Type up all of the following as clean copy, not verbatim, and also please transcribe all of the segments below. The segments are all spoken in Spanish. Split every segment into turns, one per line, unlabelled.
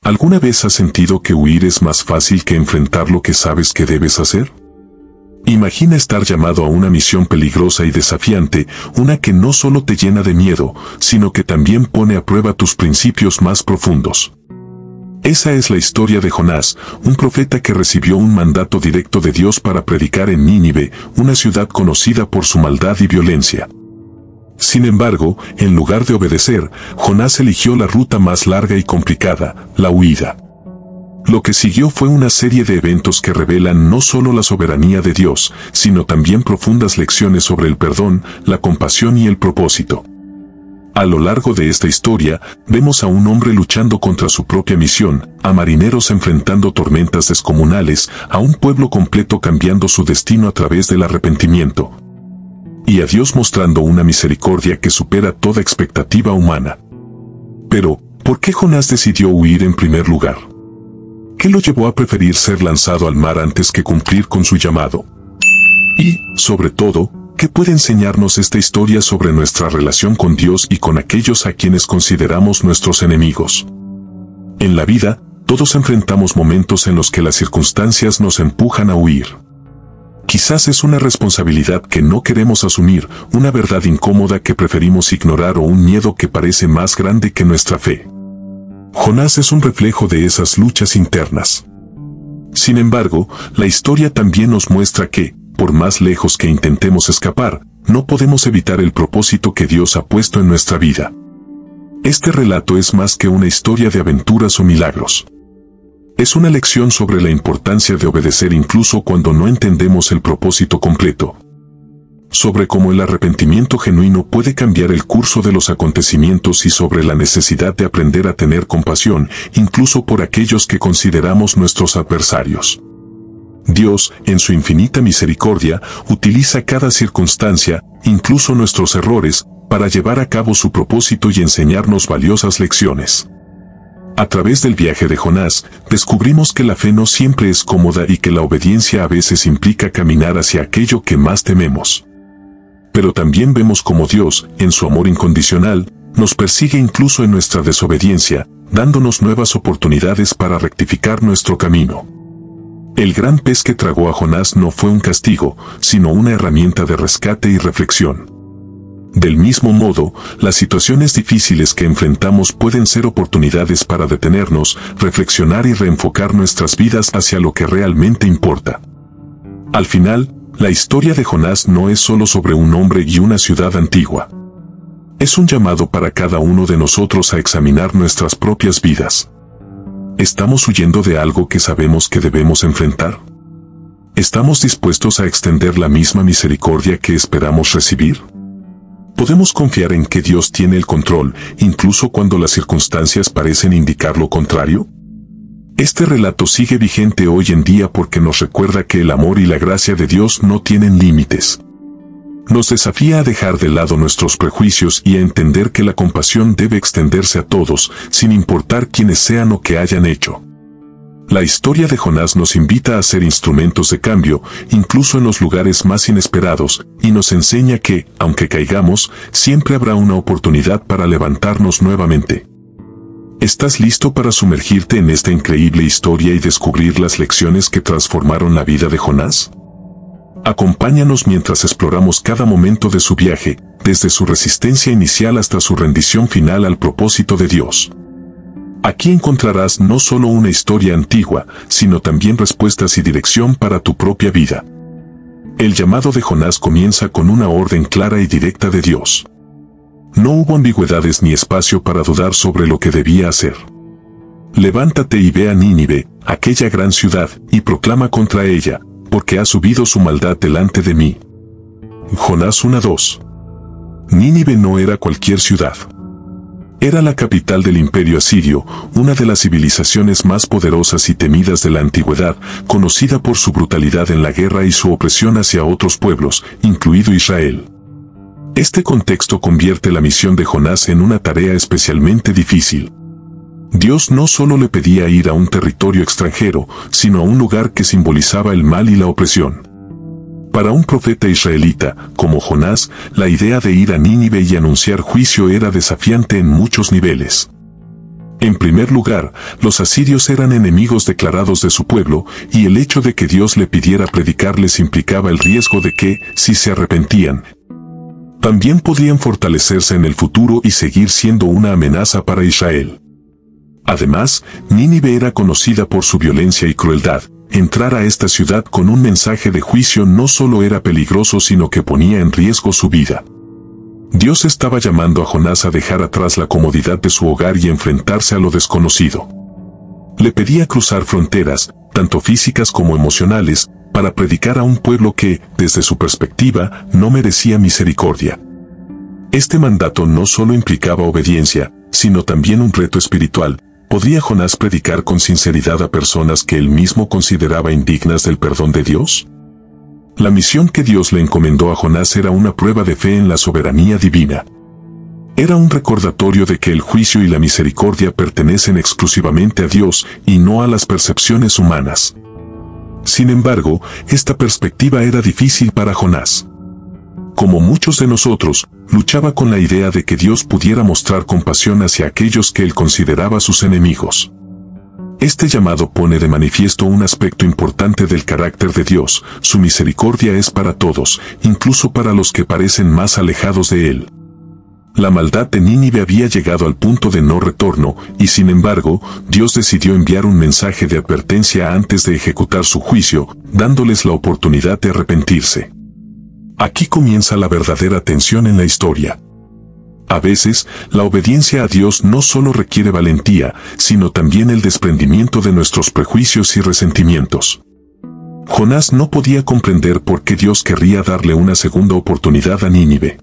¿Alguna vez has sentido que huir es más fácil que enfrentar lo que sabes que debes hacer? Imagina estar llamado a una misión peligrosa y desafiante, una que no solo te llena de miedo, sino que también pone a prueba tus principios más profundos. Esa es la historia de Jonás, un profeta que recibió un mandato directo de Dios para predicar en Nínive, una ciudad conocida por su maldad y violencia. Sin embargo, en lugar de obedecer, Jonás eligió la ruta más larga y complicada, la huida. Lo que siguió fue una serie de eventos que revelan no solo la soberanía de Dios, sino también profundas lecciones sobre el perdón, la compasión y el propósito. A lo largo de esta historia, vemos a un hombre luchando contra su propia misión, a marineros enfrentando tormentas descomunales, a un pueblo completo cambiando su destino a través del arrepentimiento, y a Dios mostrando una misericordia que supera toda expectativa humana. Pero, ¿por qué Jonás decidió huir en primer lugar? ¿Qué lo llevó a preferir ser lanzado al mar antes que cumplir con su llamado? Y, sobre todo, ¿qué puede enseñarnos esta historia sobre nuestra relación con Dios y con aquellos a quienes consideramos nuestros enemigos? En la vida, todos enfrentamos momentos en los que las circunstancias nos empujan a huir. Quizás es una responsabilidad que no queremos asumir, una verdad incómoda que preferimos ignorar o un miedo que parece más grande que nuestra fe. Jonás es un reflejo de esas luchas internas. Sin embargo, la historia también nos muestra que, por más lejos que intentemos escapar, no podemos evitar el propósito que Dios ha puesto en nuestra vida. Este relato es más que una historia de aventuras o milagros. Es una lección sobre la importancia de obedecer incluso cuando no entendemos el propósito completo. Sobre cómo el arrepentimiento genuino puede cambiar el curso de los acontecimientos y sobre la necesidad de aprender a tener compasión, incluso por aquellos que consideramos nuestros adversarios. Dios, en su infinita misericordia, utiliza cada circunstancia, incluso nuestros errores, para llevar a cabo su propósito y enseñarnos valiosas lecciones. A través del viaje de Jonás, descubrimos que la fe no siempre es cómoda y que la obediencia a veces implica caminar hacia aquello que más tememos. Pero también vemos cómo Dios, en su amor incondicional, nos persigue incluso en nuestra desobediencia, dándonos nuevas oportunidades para rectificar nuestro camino. El gran pez que tragó a Jonás no fue un castigo, sino una herramienta de rescate y reflexión. Del mismo modo, las situaciones difíciles que enfrentamos pueden ser oportunidades para detenernos, reflexionar y reenfocar nuestras vidas hacia lo que realmente importa. Al final, la historia de Jonás no es solo sobre un hombre y una ciudad antigua. Es un llamado para cada uno de nosotros a examinar nuestras propias vidas. ¿Estamos huyendo de algo que sabemos que debemos enfrentar? ¿Estamos dispuestos a extender la misma misericordia que esperamos recibir? ¿Podemos confiar en que Dios tiene el control, incluso cuando las circunstancias parecen indicar lo contrario? Este relato sigue vigente hoy en día porque nos recuerda que el amor y la gracia de Dios no tienen límites. Nos desafía a dejar de lado nuestros prejuicios y a entender que la compasión debe extenderse a todos, sin importar quiénes sean o qué hayan hecho. La historia de Jonás nos invita a ser instrumentos de cambio, incluso en los lugares más inesperados, y nos enseña que, aunque caigamos, siempre habrá una oportunidad para levantarnos nuevamente. ¿Estás listo para sumergirte en esta increíble historia y descubrir las lecciones que transformaron la vida de Jonás? Acompáñanos mientras exploramos cada momento de su viaje, desde su resistencia inicial hasta su rendición final al propósito de Dios. Aquí encontrarás no solo una historia antigua, sino también respuestas y dirección para tu propia vida. El llamado de Jonás comienza con una orden clara y directa de Dios. No hubo ambigüedades ni espacio para dudar sobre lo que debía hacer. Levántate y ve a Nínive, aquella gran ciudad, y proclama contra ella, porque ha subido su maldad delante de mí. Jonás 1:2. Nínive no era cualquier ciudad. Era la capital del imperio asirio, una de las civilizaciones más poderosas y temidas de la antigüedad, conocida por su brutalidad en la guerra y su opresión hacia otros pueblos, incluido Israel. Este contexto convierte la misión de Jonás en una tarea especialmente difícil. Dios no solo le pedía ir a un territorio extranjero, sino a un lugar que simbolizaba el mal y la opresión. Para un profeta israelita, como Jonás, la idea de ir a Nínive y anunciar juicio era desafiante en muchos niveles. En primer lugar, los asirios eran enemigos declarados de su pueblo, y el hecho de que Dios le pidiera predicarles implicaba el riesgo de que, si se arrepentían, también podrían fortalecerse en el futuro y seguir siendo una amenaza para Israel. Además, Nínive era conocida por su violencia y crueldad. Entrar a esta ciudad con un mensaje de juicio no solo era peligroso, sino que ponía en riesgo su vida. Dios estaba llamando a Jonás a dejar atrás la comodidad de su hogar y enfrentarse a lo desconocido. Le pedía cruzar fronteras, tanto físicas como emocionales, para predicar a un pueblo que, desde su perspectiva, no merecía misericordia. Este mandato no solo implicaba obediencia, sino también un reto espiritual. ¿Podría Jonás predicar con sinceridad a personas que él mismo consideraba indignas del perdón de Dios? La misión que Dios le encomendó a Jonás era una prueba de fe en la soberanía divina. Era un recordatorio de que el juicio y la misericordia pertenecen exclusivamente a Dios y no a las percepciones humanas. Sin embargo, esta perspectiva era difícil para Jonás. Como muchos de nosotros, luchaba con la idea de que Dios pudiera mostrar compasión hacia aquellos que él consideraba sus enemigos. Este llamado pone de manifiesto un aspecto importante del carácter de Dios: su misericordia es para todos, incluso para los que parecen más alejados de él. La maldad de Nínive había llegado al punto de no retorno, y sin embargo, Dios decidió enviar un mensaje de advertencia antes de ejecutar su juicio, dándoles la oportunidad de arrepentirse. Aquí comienza la verdadera tensión en la historia. A veces, la obediencia a Dios no solo requiere valentía, sino también el desprendimiento de nuestros prejuicios y resentimientos. Jonás no podía comprender por qué Dios querría darle una segunda oportunidad a Nínive.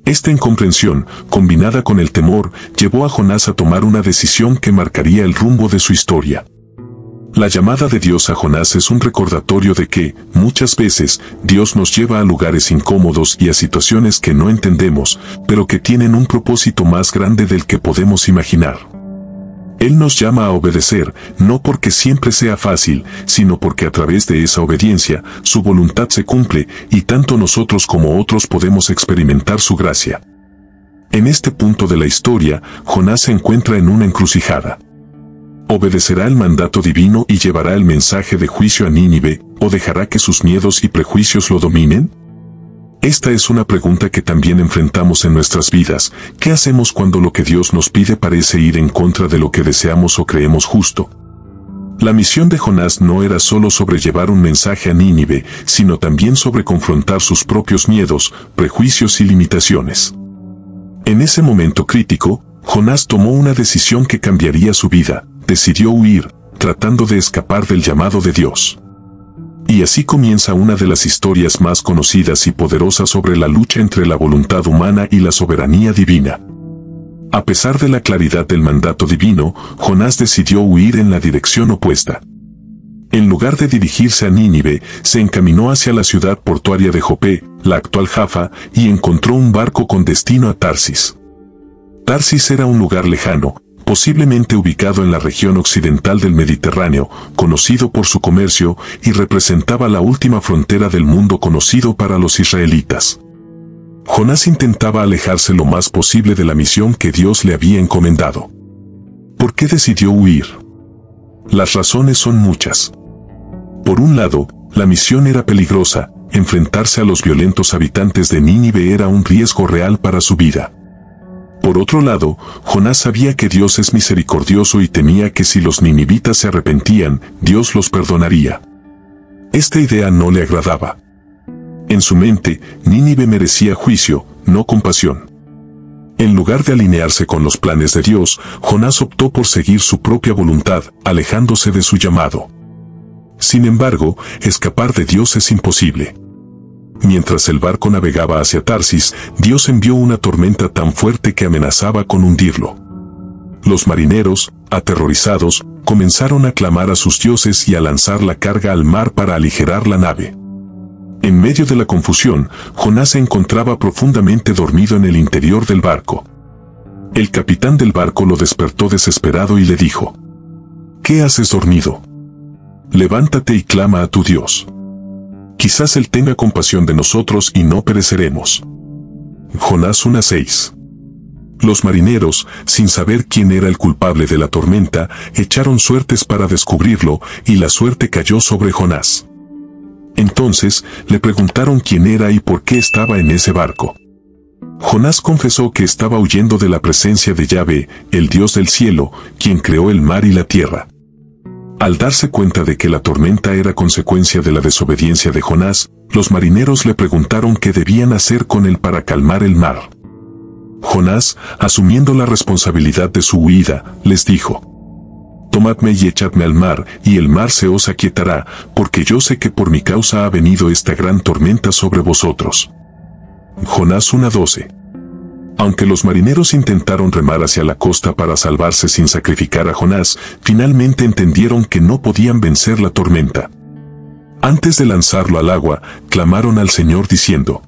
Esta incomprensión, combinada con el temor, llevó a Jonás a tomar una decisión que marcaría el rumbo de su historia. La llamada de Dios a Jonás es un recordatorio de que, muchas veces, Dios nos lleva a lugares incómodos y a situaciones que no entendemos, pero que tienen un propósito más grande del que podemos imaginar. Él nos llama a obedecer, no porque siempre sea fácil, sino porque a través de esa obediencia, su voluntad se cumple, y tanto nosotros como otros podemos experimentar su gracia. En este punto de la historia, Jonás se encuentra en una encrucijada. ¿Obedecerá el mandato divino y llevará el mensaje de juicio a Nínive, o dejará que sus miedos y prejuicios lo dominen? Esta es una pregunta que también enfrentamos en nuestras vidas. ¿Qué hacemos cuando lo que Dios nos pide parece ir en contra de lo que deseamos o creemos justo? La misión de Jonás no era solo sobre llevar un mensaje a Nínive, sino también sobre confrontar sus propios miedos, prejuicios y limitaciones. En ese momento crítico, Jonás tomó una decisión que cambiaría su vida. Decidió huir, tratando de escapar del llamado de Dios. Y así comienza una de las historias más conocidas y poderosas sobre la lucha entre la voluntad humana y la soberanía divina. A pesar de la claridad del mandato divino, Jonás decidió huir en la dirección opuesta. En lugar de dirigirse a Nínive, se encaminó hacia la ciudad portuaria de Jope, la actual Jaffa, y encontró un barco con destino a Tarsis. Tarsis era un lugar lejano, posiblemente ubicado en la región occidental del Mediterráneo, conocido por su comercio, y representaba la última frontera del mundo conocido para los israelitas. Jonás intentaba alejarse lo más posible de la misión que Dios le había encomendado. ¿Por qué decidió huir? Las razones son muchas. Por un lado, la misión era peligrosa. Enfrentarse a los violentos habitantes de Nínive era un riesgo real para su vida. Por otro lado, Jonás sabía que Dios es misericordioso y temía que si los ninivitas se arrepentían, Dios los perdonaría. Esta idea no le agradaba. En su mente, Nínive merecía juicio, no compasión. En lugar de alinearse con los planes de Dios, Jonás optó por seguir su propia voluntad, alejándose de su llamado. Sin embargo, escapar de Dios es imposible. Mientras el barco navegaba hacia Tarsis, Dios envió una tormenta tan fuerte que amenazaba con hundirlo. Los marineros, aterrorizados, comenzaron a clamar a sus dioses y a lanzar la carga al mar para aligerar la nave. En medio de la confusión, Jonás se encontraba profundamente dormido en el interior del barco. El capitán del barco lo despertó desesperado y le dijo: ¿Qué haces dormido? Levántate y clama a tu Dios. Quizás Él tenga compasión de nosotros y no pereceremos. Jonás 1:6. Los marineros, sin saber quién era el culpable de la tormenta, echaron suertes para descubrirlo, y la suerte cayó sobre Jonás. Entonces, le preguntaron quién era y por qué estaba en ese barco. Jonás confesó que estaba huyendo de la presencia de Yahvé, el Dios del cielo, quien creó el mar y la tierra. Al darse cuenta de que la tormenta era consecuencia de la desobediencia de Jonás, los marineros le preguntaron qué debían hacer con él para calmar el mar. Jonás, asumiendo la responsabilidad de su huida, les dijo: «Tomadme y echadme al mar, y el mar se os aquietará, porque yo sé que por mi causa ha venido esta gran tormenta sobre vosotros». Jonás 1:12. Aunque los marineros intentaron remar hacia la costa para salvarse sin sacrificar a Jonás, finalmente entendieron que no podían vencer la tormenta. Antes de lanzarlo al agua, clamaron al Señor diciendo: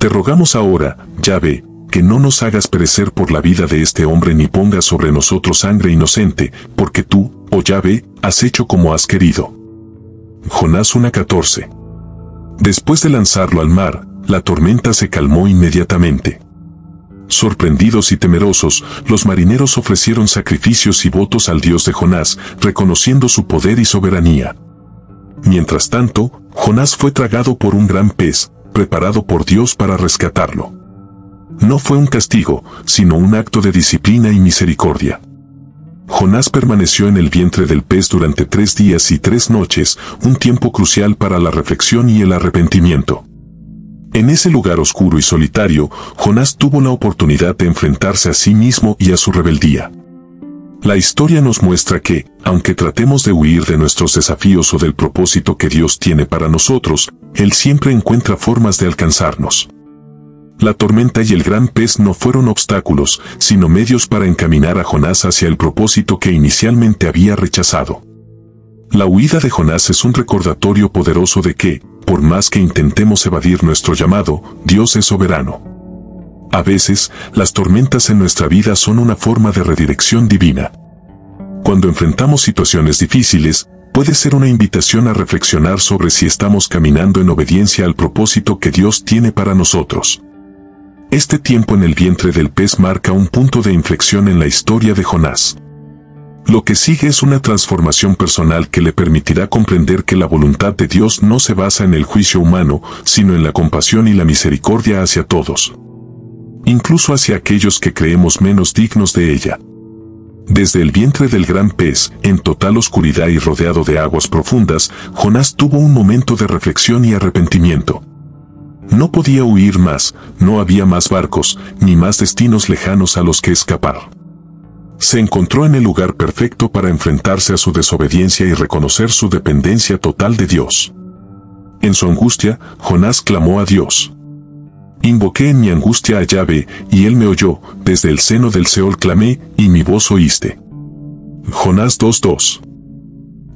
«Te rogamos ahora, Yahvé, que no nos hagas perecer por la vida de este hombre ni pongas sobre nosotros sangre inocente, porque tú, oh Yahvé, has hecho como has querido». Jonás 1:14. Después de lanzarlo al mar, la tormenta se calmó inmediatamente. Sorprendidos y temerosos, los marineros ofrecieron sacrificios y votos al Dios de Jonás, reconociendo su poder y soberanía. Mientras tanto, Jonás fue tragado por un gran pez, preparado por Dios para rescatarlo. No fue un castigo, sino un acto de disciplina y misericordia. Jonás permaneció en el vientre del pez durante 3 días y 3 noches, un tiempo crucial para la reflexión y el arrepentimiento. En ese lugar oscuro y solitario, Jonás tuvo la oportunidad de enfrentarse a sí mismo y a su rebeldía. La historia nos muestra que, aunque tratemos de huir de nuestros desafíos o del propósito que Dios tiene para nosotros, Él siempre encuentra formas de alcanzarnos. La tormenta y el gran pez no fueron obstáculos, sino medios para encaminar a Jonás hacia el propósito que inicialmente había rechazado. La huida de Jonás es un recordatorio poderoso de que, por más que intentemos evadir nuestro llamado, Dios es soberano. A veces, las tormentas en nuestra vida son una forma de redirección divina. Cuando enfrentamos situaciones difíciles, puede ser una invitación a reflexionar sobre si estamos caminando en obediencia al propósito que Dios tiene para nosotros. Este tiempo en el vientre del pez marca un punto de inflexión en la historia de Jonás. Lo que sigue es una transformación personal que le permitirá comprender que la voluntad de Dios no se basa en el juicio humano, sino en la compasión y la misericordia hacia todos, incluso hacia aquellos que creemos menos dignos de ella. Desde el vientre del gran pez, en total oscuridad y rodeado de aguas profundas, Jonás tuvo un momento de reflexión y arrepentimiento. No podía huir más, no había más barcos, ni más destinos lejanos a los que escapar. Se encontró en el lugar perfecto para enfrentarse a su desobediencia y reconocer su dependencia total de Dios. En su angustia, Jonás clamó a Dios. Invoqué en mi angustia a Yahvé, y él me oyó, desde el seno del Seol clamé, y mi voz oíste. Jonás 2:2.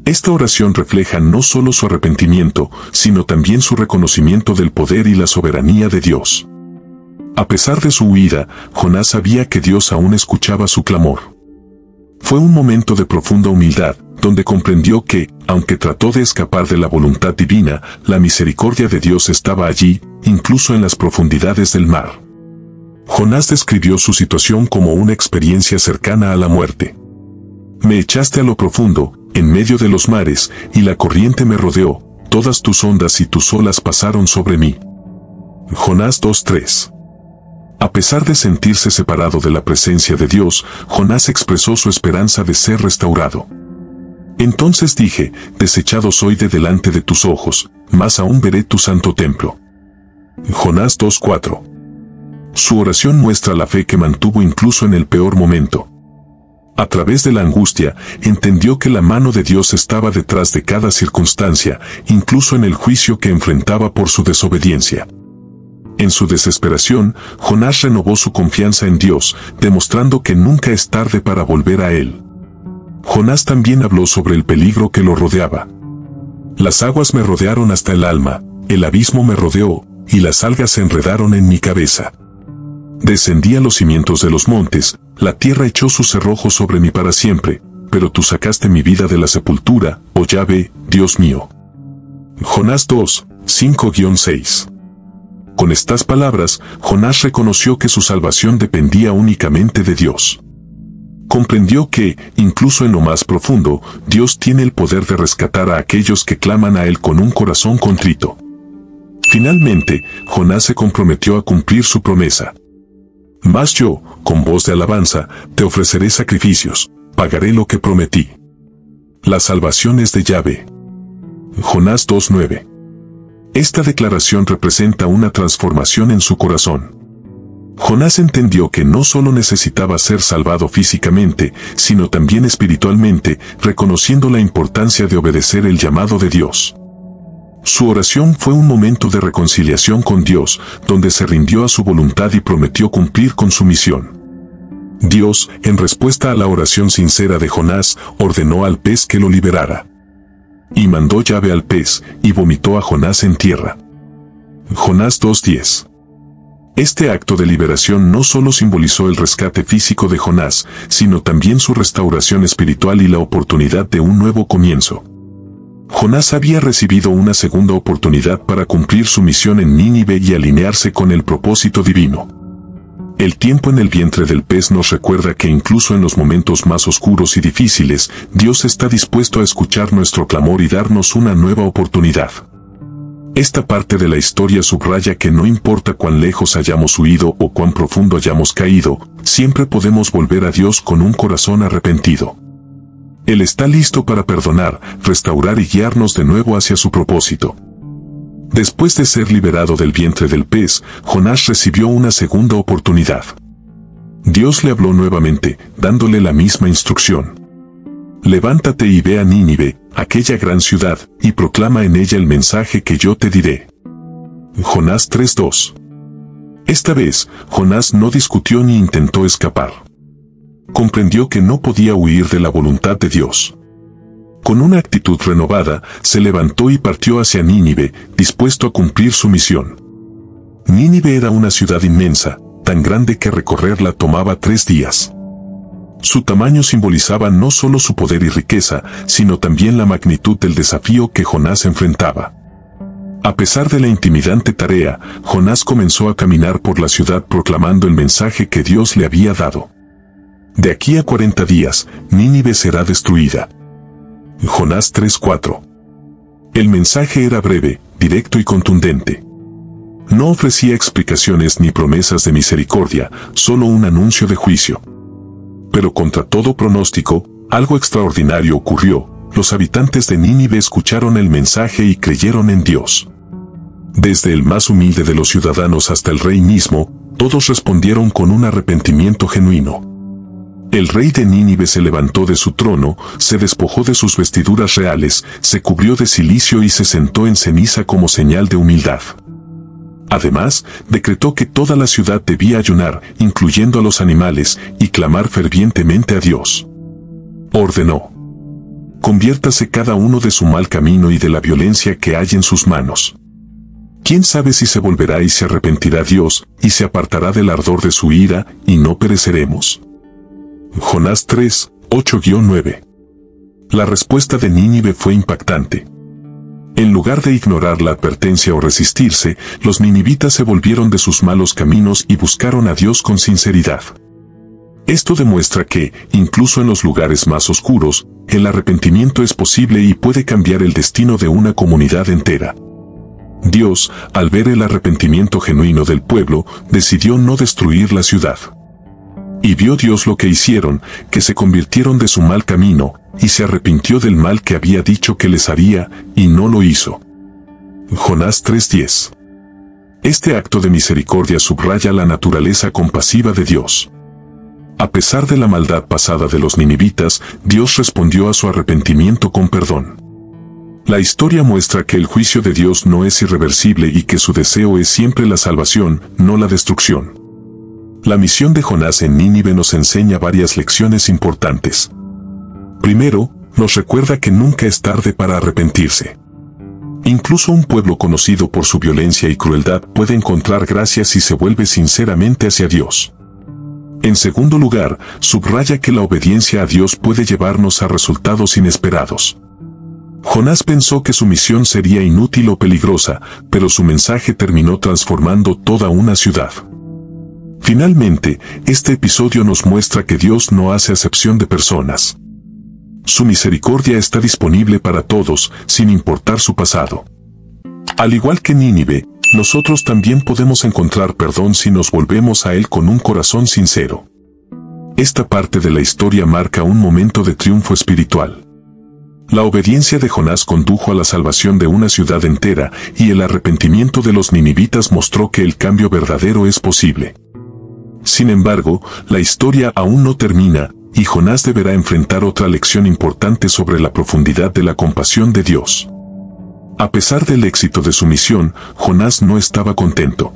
Esta oración refleja no solo su arrepentimiento, sino también su reconocimiento del poder y la soberanía de Dios. A pesar de su huida, Jonás sabía que Dios aún escuchaba su clamor. Fue un momento de profunda humildad, donde comprendió que, aunque trató de escapar de la voluntad divina, la misericordia de Dios estaba allí, incluso en las profundidades del mar. Jonás describió su situación como una experiencia cercana a la muerte. Me echaste a lo profundo, en medio de los mares, y la corriente me rodeó, todas tus ondas y tus olas pasaron sobre mí. Jonás 2:3. A pesar de sentirse separado de la presencia de Dios, Jonás expresó su esperanza de ser restaurado. Entonces dije, desechado soy de delante de tus ojos, mas aún veré tu santo templo. Jonás 2:4. Su oración muestra la fe que mantuvo incluso en el peor momento. A través de la angustia, entendió que la mano de Dios estaba detrás de cada circunstancia, incluso en el juicio que enfrentaba por su desobediencia. En su desesperación, Jonás renovó su confianza en Dios, demostrando que nunca es tarde para volver a Él. Jonás también habló sobre el peligro que lo rodeaba. Las aguas me rodearon hasta el alma, el abismo me rodeó, y las algas se enredaron en mi cabeza. Descendí a los cimientos de los montes, la tierra echó sus cerrojos sobre mí para siempre, pero tú sacaste mi vida de la sepultura, oh Yahvé, Dios mío. Jonás 2:5-6. Con estas palabras, Jonás reconoció que su salvación dependía únicamente de Dios. Comprendió que, incluso en lo más profundo, Dios tiene el poder de rescatar a aquellos que claman a Él con un corazón contrito. Finalmente, Jonás se comprometió a cumplir su promesa. Mas yo, con voz de alabanza, te ofreceré sacrificios, pagaré lo que prometí. La salvación es de Yahvé. Jonás 2:9. Esta declaración representa una transformación en su corazón. Jonás entendió que no solo necesitaba ser salvado físicamente, sino también espiritualmente, reconociendo la importancia de obedecer el llamado de Dios. Su oración fue un momento de reconciliación con Dios, donde se rindió a su voluntad y prometió cumplir con su misión. Dios, en respuesta a la oración sincera de Jonás, ordenó al pez que lo liberara. Y mandó Yahvé al pez, y vomitó a Jonás en tierra. Jonás 2:10. Este acto de liberación no solo simbolizó el rescate físico de Jonás, sino también su restauración espiritual y la oportunidad de un nuevo comienzo. Jonás había recibido una segunda oportunidad para cumplir su misión en Nínive y alinearse con el propósito divino. El tiempo en el vientre del pez nos recuerda que incluso en los momentos más oscuros y difíciles, Dios está dispuesto a escuchar nuestro clamor y darnos una nueva oportunidad. Esta parte de la historia subraya que no importa cuán lejos hayamos huido o cuán profundo hayamos caído, siempre podemos volver a Dios con un corazón arrepentido. Él está listo para perdonar, restaurar y guiarnos de nuevo hacia su propósito. Después de ser liberado del vientre del pez, Jonás recibió una segunda oportunidad. Dios le habló nuevamente, dándole la misma instrucción. Levántate y ve a Nínive, aquella gran ciudad, y proclama en ella el mensaje que yo te diré. Jonás 3:2. Esta vez, Jonás no discutió ni intentó escapar. Comprendió que no podía huir de la voluntad de Dios. Con una actitud renovada, se levantó y partió hacia Nínive, dispuesto a cumplir su misión. Nínive era una ciudad inmensa, tan grande que recorrerla tomaba 3 días. Su tamaño simbolizaba no solo su poder y riqueza, sino también la magnitud del desafío que Jonás enfrentaba. A pesar de la intimidante tarea, Jonás comenzó a caminar por la ciudad proclamando el mensaje que Dios le había dado. De aquí a 40 días, Nínive será destruida. Jonás 3:4. El mensaje era breve, directo y contundente. No ofrecía explicaciones ni promesas de misericordia, solo un anuncio de juicio. Pero contra todo pronóstico, algo extraordinario ocurrió. Los habitantes de Nínive escucharon el mensaje y creyeron en Dios. Desde el más humilde de los ciudadanos hasta el rey mismo, todos respondieron con un arrepentimiento genuino. El rey de Nínive se levantó de su trono, se despojó de sus vestiduras reales, se cubrió de cilicio y se sentó en ceniza como señal de humildad. Además, decretó que toda la ciudad debía ayunar, incluyendo a los animales, y clamar fervientemente a Dios. Ordenó: conviértase cada uno de su mal camino y de la violencia que hay en sus manos. ¿Quién sabe si se volverá y se arrepentirá Dios, y se apartará del ardor de su ira, y no pereceremos? Jonás 3, 8-9. La respuesta de Nínive fue impactante. En lugar de ignorar la advertencia o resistirse, los ninivitas se volvieron de sus malos caminos y buscaron a Dios con sinceridad. Esto demuestra que, incluso en los lugares más oscuros, el arrepentimiento es posible y puede cambiar el destino de una comunidad entera. Dios, al ver el arrepentimiento genuino del pueblo, decidió no destruir la ciudad. Y vio Dios lo que hicieron, que se convirtieron de su mal camino, y se arrepintió del mal que había dicho que les haría, y no lo hizo. Jonás 3:10. Este acto de misericordia subraya la naturaleza compasiva de Dios. A pesar de la maldad pasada de los ninivitas, Dios respondió a su arrepentimiento con perdón. La historia muestra que el juicio de Dios no es irreversible y que su deseo es siempre la salvación, no la destrucción. La misión de Jonás en Nínive nos enseña varias lecciones importantes. Primero, nos recuerda que nunca es tarde para arrepentirse. Incluso un pueblo conocido por su violencia y crueldad puede encontrar gracia si se vuelve sinceramente hacia Dios. En segundo lugar, subraya que la obediencia a Dios puede llevarnos a resultados inesperados. Jonás pensó que su misión sería inútil o peligrosa, pero su mensaje terminó transformando toda una ciudad. Finalmente, este episodio nos muestra que Dios no hace acepción de personas. Su misericordia está disponible para todos, sin importar su pasado. Al igual que Nínive, nosotros también podemos encontrar perdón si nos volvemos a Él con un corazón sincero. Esta parte de la historia marca un momento de triunfo espiritual. La obediencia de Jonás condujo a la salvación de una ciudad entera, y el arrepentimiento de los ninivitas mostró que el cambio verdadero es posible. Sin embargo, la historia aún no termina, y Jonás deberá enfrentar otra lección importante sobre la profundidad de la compasión de Dios. A pesar del éxito de su misión, Jonás no estaba contento.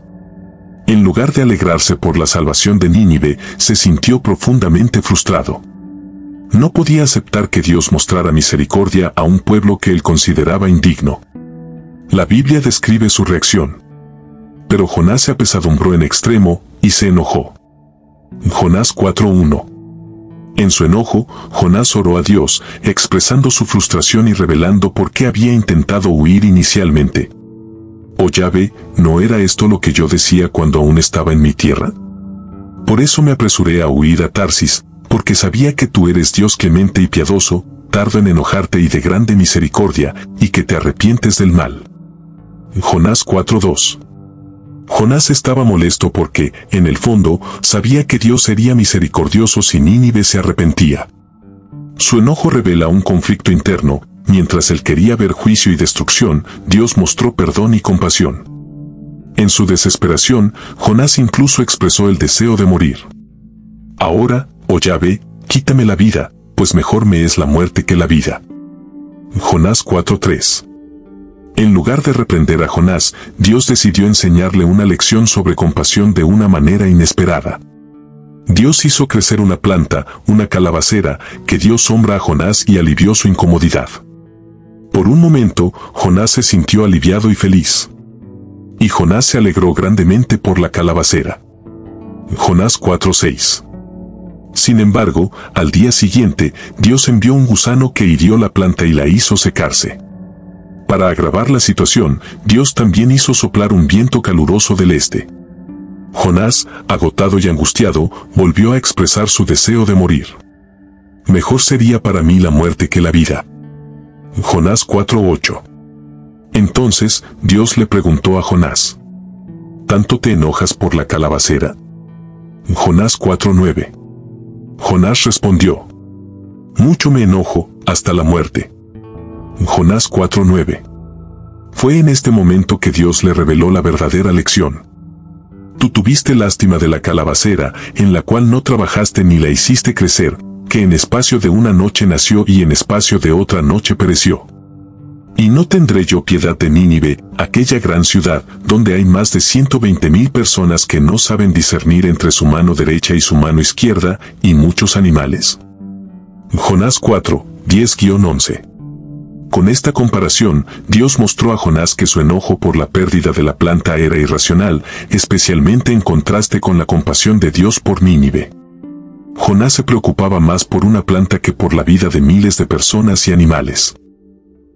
En lugar de alegrarse por la salvación de Nínive, se sintió profundamente frustrado. No podía aceptar que Dios mostrara misericordia a un pueblo que él consideraba indigno. La Biblia describe su reacción. Pero Jonás se apesadumbró en extremo, y se enojó. Jonás 4:1. En su enojo, Jonás oró a Dios, expresando su frustración y revelando por qué había intentado huir inicialmente. «Oh Yahvé, ¿no era esto lo que yo decía cuando aún estaba en mi tierra? Por eso me apresuré a huir a Tarsis, porque sabía que tú eres Dios clemente y piadoso, tardo en enojarte y de grande misericordia, y que te arrepientes del mal». Jonás 4:2. Jonás estaba molesto porque, en el fondo, sabía que Dios sería misericordioso si Nínive se arrepentía. Su enojo revela un conflicto interno. Mientras él quería ver juicio y destrucción, Dios mostró perdón y compasión. En su desesperación, Jonás incluso expresó el deseo de morir. «Ahora, oh Yahvé, quítame la vida, pues mejor me es la muerte que la vida». Jonás 4:3. En lugar de reprender a Jonás, Dios decidió enseñarle una lección sobre compasión de una manera inesperada. Dios hizo crecer una planta, una calabacera, que dio sombra a Jonás y alivió su incomodidad. Por un momento, Jonás se sintió aliviado y feliz. Y Jonás se alegró grandemente por la calabacera. Jonás 4:6. Sin embargo, al día siguiente, Dios envió un gusano que hirió la planta y la hizo secarse. Para agravar la situación, Dios también hizo soplar un viento caluroso del este. Jonás, agotado y angustiado, volvió a expresar su deseo de morir. «Mejor sería para mí la muerte que la vida». Jonás 4:8. Entonces, Dios le preguntó a Jonás: ¿tanto te enojas por la calabacera? Jonás 4:9. Jonás respondió: mucho me enojo, hasta la muerte. Jonás 4:9. Fue en este momento que Dios le reveló la verdadera lección. Tú tuviste lástima de la calabacera, en la cual no trabajaste ni la hiciste crecer, que en espacio de una noche nació y en espacio de otra noche pereció. Y no tendré yo piedad de Nínive, aquella gran ciudad, donde hay más de 120,000 personas que no saben discernir entre su mano derecha y su mano izquierda, y muchos animales. Jonás 4:10-11. Con esta comparación, Dios mostró a Jonás que su enojo por la pérdida de la planta era irracional, especialmente en contraste con la compasión de Dios por Nínive. Jonás se preocupaba más por una planta que por la vida de miles de personas y animales.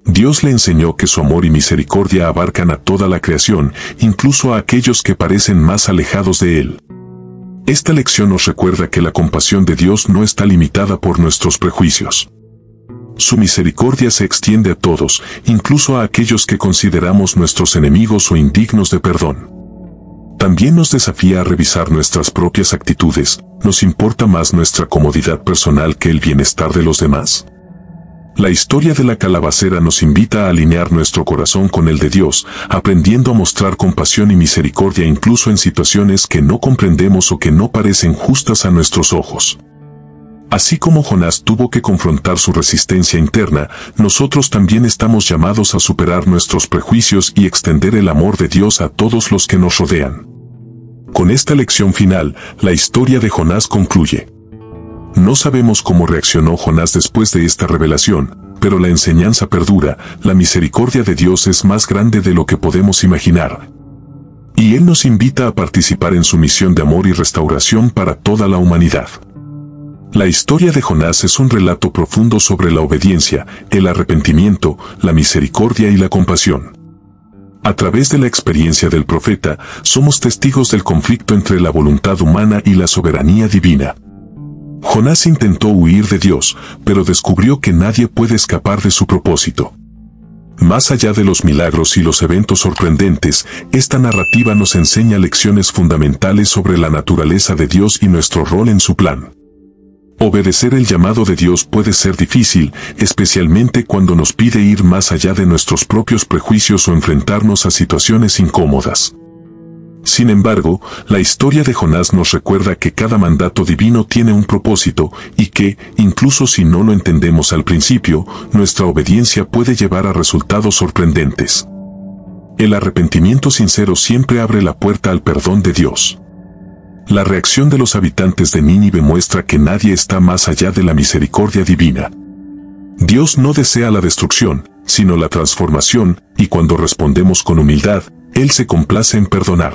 Dios le enseñó que su amor y misericordia abarcan a toda la creación, incluso a aquellos que parecen más alejados de Él. Esta lección nos recuerda que la compasión de Dios no está limitada por nuestros prejuicios. Su misericordia se extiende a todos, incluso a aquellos que consideramos nuestros enemigos o indignos de perdón. También nos desafía a revisar nuestras propias actitudes. ¿Nos importa más nuestra comodidad personal que el bienestar de los demás? La historia de la calabacera nos invita a alinear nuestro corazón con el de Dios, aprendiendo a mostrar compasión y misericordia incluso en situaciones que no comprendemos o que no parecen justas a nuestros ojos. Así como Jonás tuvo que confrontar su resistencia interna, nosotros también estamos llamados a superar nuestros prejuicios y extender el amor de Dios a todos los que nos rodean. Con esta lección final, la historia de Jonás concluye. No sabemos cómo reaccionó Jonás después de esta revelación, pero la enseñanza perdura. La misericordia de Dios es más grande de lo que podemos imaginar. Y Él nos invita a participar en su misión de amor y restauración para toda la humanidad. La historia de Jonás es un relato profundo sobre la obediencia, el arrepentimiento, la misericordia y la compasión. A través de la experiencia del profeta, somos testigos del conflicto entre la voluntad humana y la soberanía divina. Jonás intentó huir de Dios, pero descubrió que nadie puede escapar de su propósito. Más allá de los milagros y los eventos sorprendentes, esta narrativa nos enseña lecciones fundamentales sobre la naturaleza de Dios y nuestro rol en su plan. Obedecer el llamado de Dios puede ser difícil, especialmente cuando nos pide ir más allá de nuestros propios prejuicios o enfrentarnos a situaciones incómodas. Sin embargo, la historia de Jonás nos recuerda que cada mandato divino tiene un propósito y que, incluso si no lo entendemos al principio, nuestra obediencia puede llevar a resultados sorprendentes. El arrepentimiento sincero siempre abre la puerta al perdón de Dios. La reacción de los habitantes de Nínive muestra que nadie está más allá de la misericordia divina. Dios no desea la destrucción, sino la transformación, y cuando respondemos con humildad, Él se complace en perdonar.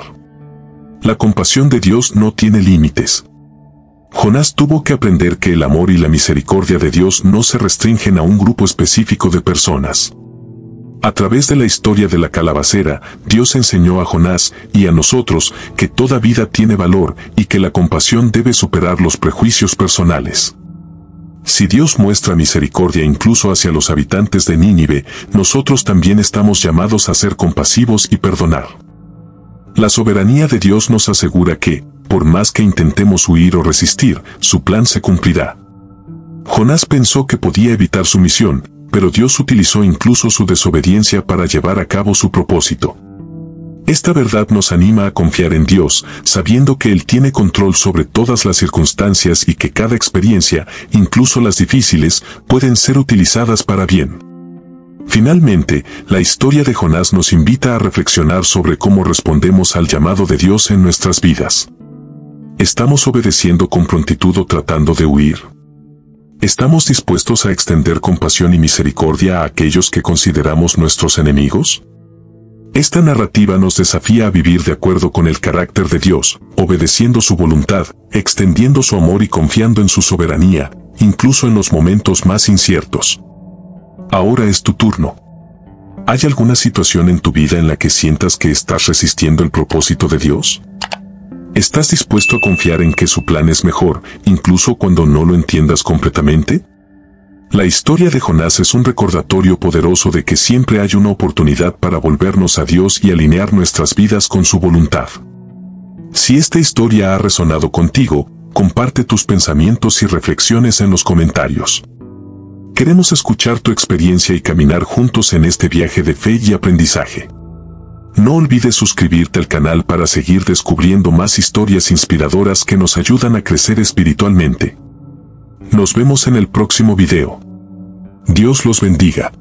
La compasión de Dios no tiene límites. Jonás tuvo que aprender que el amor y la misericordia de Dios no se restringen a un grupo específico de personas. A través de la historia de la calabacera, Dios enseñó a Jonás y a nosotros que toda vida tiene valor y que la compasión debe superar los prejuicios personales. Si Dios muestra misericordia incluso hacia los habitantes de Nínive, nosotros también estamos llamados a ser compasivos y perdonar. La soberanía de Dios nos asegura que, por más que intentemos huir o resistir, su plan se cumplirá. Jonás pensó que podía evitar su misión, pero Dios utilizó incluso su desobediencia para llevar a cabo su propósito. Esta verdad nos anima a confiar en Dios, sabiendo que Él tiene control sobre todas las circunstancias y que cada experiencia, incluso las difíciles, pueden ser utilizadas para bien. Finalmente, la historia de Jonás nos invita a reflexionar sobre cómo respondemos al llamado de Dios en nuestras vidas. ¿Estamos obedeciendo con prontitud o tratando de huir? ¿Estamos dispuestos a extender compasión y misericordia a aquellos que consideramos nuestros enemigos? Esta narrativa nos desafía a vivir de acuerdo con el carácter de Dios, obedeciendo su voluntad, extendiendo su amor y confiando en su soberanía, incluso en los momentos más inciertos. Ahora es tu turno. ¿Hay alguna situación en tu vida en la que sientas que estás resistiendo el propósito de Dios? ¿Estás dispuesto a confiar en que su plan es mejor, incluso cuando no lo entiendas completamente? La historia de Jonás es un recordatorio poderoso de que siempre hay una oportunidad para volvernos a Dios y alinear nuestras vidas con su voluntad. Si esta historia ha resonado contigo, comparte tus pensamientos y reflexiones en los comentarios. Queremos escuchar tu experiencia y caminar juntos en este viaje de fe y aprendizaje. No olvides suscribirte al canal para seguir descubriendo más historias inspiradoras que nos ayudan a crecer espiritualmente. Nos vemos en el próximo video. Dios los bendiga.